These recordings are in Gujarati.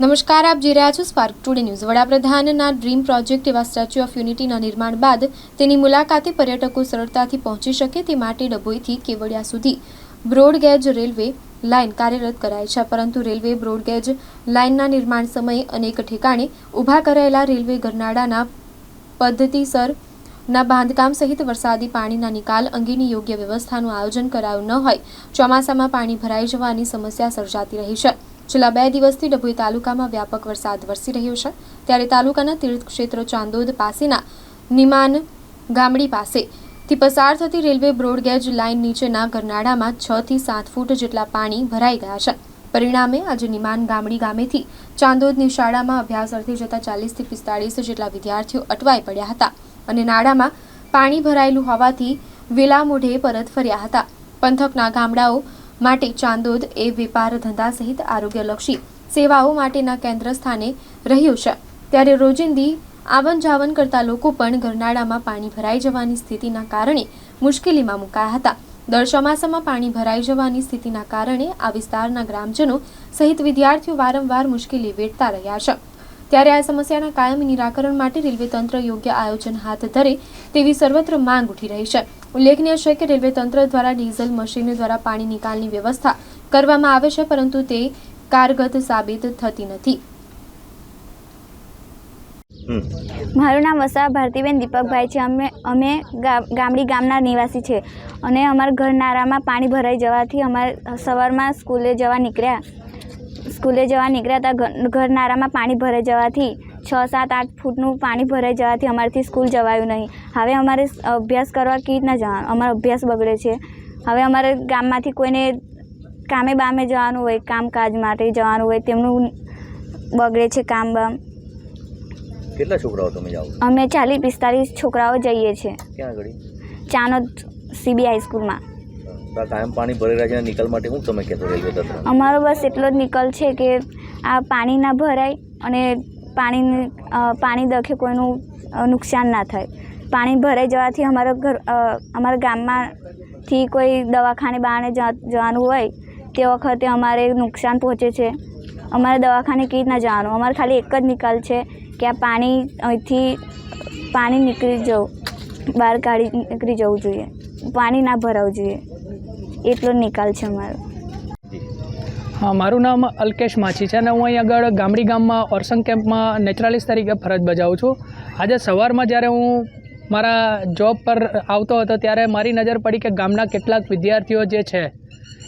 નમસ્કાર, આપ જોઈ રહ્યા છો સ્પાર્ક ટુડે ન્યૂઝ। વડાપ્રધાનના ડ્રીમ પ્રોજેક્ટ એવા સ્ટેચ્યુ ઓફ યુનિટીના નિર્માણ બાદ તેની મુલાકાતે પર્યટકો સરળતાથી પહોંચી શકે તે માટે ડભોઈથી કેવડિયા સુધી બ્રોડગેજ રેલવે લાઇન કાર્યરત કરાઈ છે, પરંતુ રેલવે બ્રોડગેજ લાઇનના નિર્માણ સમયે અનેક ઠેકાણે ઊભા કરાયેલા રેલવે ગરનાળાના પદ્ધતિસરના બાંધકામ સહિત વરસાદી પાણીના નિકાલ અંગેની યોગ્ય વ્યવસ્થાનું આયોજન કરાયું ન હોય ચોમાસામાં પાણી ભરાઈ જવાની સમસ્યા સર્જાતી રહી છે। છેલ્લા 2 દિવસથી ડભોઈ તાલુકામાં વ્યાપક વરસાદ વરસી રહ્યો છે, ત્યારે તાલુકાના તીર્થક્ષેત્ર ચાંદોદ પાસેના નિમાન ગામડી પાસેથી પસાર થતી રેલવે બ્રોડગેજ લાઇન નીચેના ગરનાળામાં 6 થી 7 ફૂટ જેટલા પાણી ભરાઈ ગયા છે। પરિણામે આજે નિમાન ગામડી ગામેથી ચાંદોદની શાળામાં અભ્યાસ અર્થે જતા 40 થી 45 જેટલા વિદ્યાર્થીઓ અટવાઈ પડ્યા હતા અને નાળામાં પાણી ભરાયેલું હોવાથી વેલા મોઢે પરત ફર્યા હતા। પંથકના ગામડાઓ માટે ચાંદોદ એ વેપાર ધંધા સહિત આરોગ્યલક્ષી સેવાઓ માટેના કેન્દ્ર સ્થાને રહ્યું છે, ત્યારે રોજિંદી આવન જાવન કરતા લોકો પણ ગરનાળામાં પાણી ભરાઈ જવાની સ્થિતિના કારણે મુશ્કેલીમાં મુકાયા હતા। દર ચોમાસામાં પાણી ભરાઈ જવાની સ્થિતિના કારણે આ વિસ્તારના ગ્રામજનો સહિત વિદ્યાર્થીઓ વારંવાર મુશ્કેલી વેઠતા રહ્યા છે, ત્યારે આ સમસ્યાના કાયમી નિરાકરણ માટે રેલવે તંત્ર યોગ્ય આયોજન હાથ ધરે તેવી સર્વત્ર માંગ ઉઠી રહી છે। ઉલ્લેખનીય છે કે રેલવે તંત્ર દ્વારા ડીઝલ મશીન દ્વારા પાણી નિકાલની વ્યવસ્થા કરવામાં આવે છે, પરંતુ તે કારગત સાબિત થતી નથી। મારું નામ વસા ભારતીબેન દીપકભાઈ છે। અમે ગામડી ગામના નિવાસી છે અને અમારા ગરનાળામાં પાણી ભરાઈ જવાથી અમારે સવારમાં સ્કૂલે જવા નીકળ્યા હતા। ગરનાળામાં પાણી ભરાઈ જવાથી 6, 7, 8 ફૂટનું પાણી ભરાઈ જવાથી અમારાથી સ્કૂલ જવાયું નહીં। હવે અમારે અભ્યાસ કરવા કેવી રીતના જવાનું? અમારો અભ્યાસ બગડે છે। હવે અમારે ગામમાંથી કોઈને કામે બામે જવાનું હોય, કામકાજ માટે જવાનું હોય, તેમનું બગડે છે કામ બામ। કેટલા છોકરાઓ તમે જાઓ? અમે 40-45 છોકરાઓ જઈએ છીએ। ક્યાં આગળ? ચાનોદ CB હાઈસ્કૂલમાં। કાયમ પાણી ભરી રહ્યા છે, નિકાલ માટે શું તમે કહેતો રેલવે તંત્ર? અમારો બસ એટલો જ નિકાલ છે કે આ પાણી ના ભરાય અને પાણી દખે કોઈનું નુકસાન ના થાય। પાણી ભરાઈ જવાથી અમારા ગામમાંથી કોઈ દવાખાને બહાને જવાનું હોય તે વખતે અમારે નુકસાન પહોંચે છે। અમારે દવાખાને કેવી રીતના જવાનું? અમારે ખાલી એક જ નિકાલ છે કે આ પાણી અહીંથી નીકળી બહાર નીકળી જવું જોઈએ, પાણી ના ભરાવવું જોઈએ, એટલો નિકાલ છે અમારો। હા, મારું નામ અલ્કેશ માછી છે અને હું અહીં આગળ ગામડી ગામમાં ઓરસંગ કેમ્પમાં નેચરાલિસ્ટ તરીકે ફરજ બજાવું છું। આજે સવારમાં જ્યારે હું મારા જોબ પર આવતો હતો ત્યારે મારી નજર પડી કે ગામના કેટલાક વિદ્યાર્થીઓ જે છે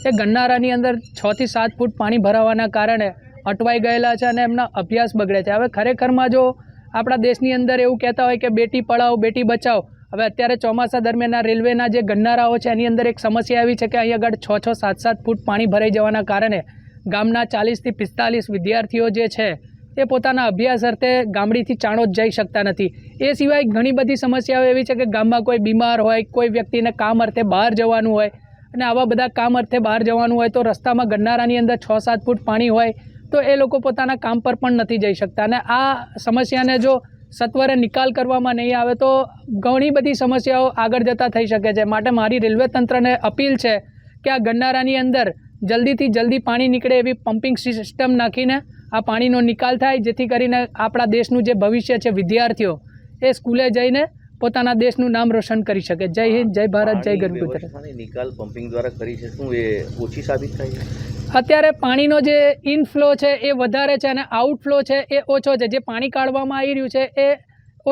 એ ગરનાળાની અંદર 6 થી 7 ફૂટ પાણી ભરાવાના કારણે અટવાઈ ગયેલા છે અને એમના અભ્યાસ બગડે છે। હવે ખરેખરમાં જો આપણા દેશની અંદર એવું કહેતા હોય કે બેટી પઢાઓ બેટી બચાવો, હવે અત્યારે ચોમાસા દરમિયાન રેલવેના જે ગરનાળાઓ છે એની અંદર એક સમસ્યા એવી છે કે અહીં આગળ 6, 7 ફૂટ પાણી ભરાઈ જવાના કારણે ગામના 40 થી 45 વિદ્યાર્થીઓ જે છે એ પોતાના અભ્યાસ અર્થે ગામડીથી ચાણોદ જઈ શકતા નથી। એ સિવાય ઘણી બધી સમસ્યાઓ એવી છે કે ગામમાં કોઈ બીમાર હોય, કોઈ વ્યક્તિને કામ અર્થે બહાર જવાનું હોય અને આવા બધા કામ અર્થે બહાર જવાનું હોય તો રસ્તામાં ગરનાળાની અંદર 6-7 ફૂટ પાણી હોય તો એ લોકો પોતાના કામ પર પણ નથી જઈ શકતા અને આ સમસ્યાને જો સત્વરે નિકાલ કરવામાં નહીં આવે તો ઘણી બધી સમસ્યાઓ આગળ જતાં થઈ શકે છે। માટે મારી રેલવે તંત્રને અપીલ છે કે આ ગરનાળાની અંદર જલ્દીથી જલ્દી પાણી નીકળે એવી પમ્પિંગ સિસ્ટમ નાખીને આ પાણીનો નિકાલ થાય, જેથી કરીને આપણા દેશનું જે ભવિષ્ય છે વિદ્યાર્થીઓ એ સ્કૂલે જઈને પોતાના દેશનું નામ રોશન કરી શકે। જય હિન્દ, જય ભારત, જય ગરગુતર। નિકાલ પમ્પિંગ દ્વારા કરી છે, શું એ ઓછી સાબિત થાય છે? અત્યારે પાણીનો જે ઇનફ્લો છે એ વધારે છે અને આઉટફ્લો છે એ ઓછો છે। જે પાણી કાઢવામાં આવી રહ્યું છે એ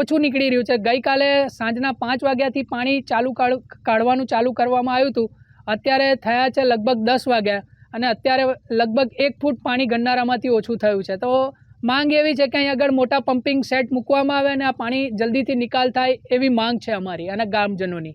ઓછું નીકળી રહ્યું છે। ગઈકાલે સાંજના 5 વાગ્યાથી પાણી કાઢવાનું ચાલુ કરવામાં આવ્યું હતું, અત્યારે થયા છે લગભગ 10 વાગ્યા અને અત્યારે લગભગ 1 ફૂટ પાણી ગરનાળામાંથી ઓછું થયું છે। તો માંગ એવી છે કે અહીં આગળ મોટા પમ્પિંગ સેટ મૂકવામાં આવે અને આ પાણી જલ્દીથી નિકાલ થાય એવી માંગ છે અમારી અને ગામજનોની।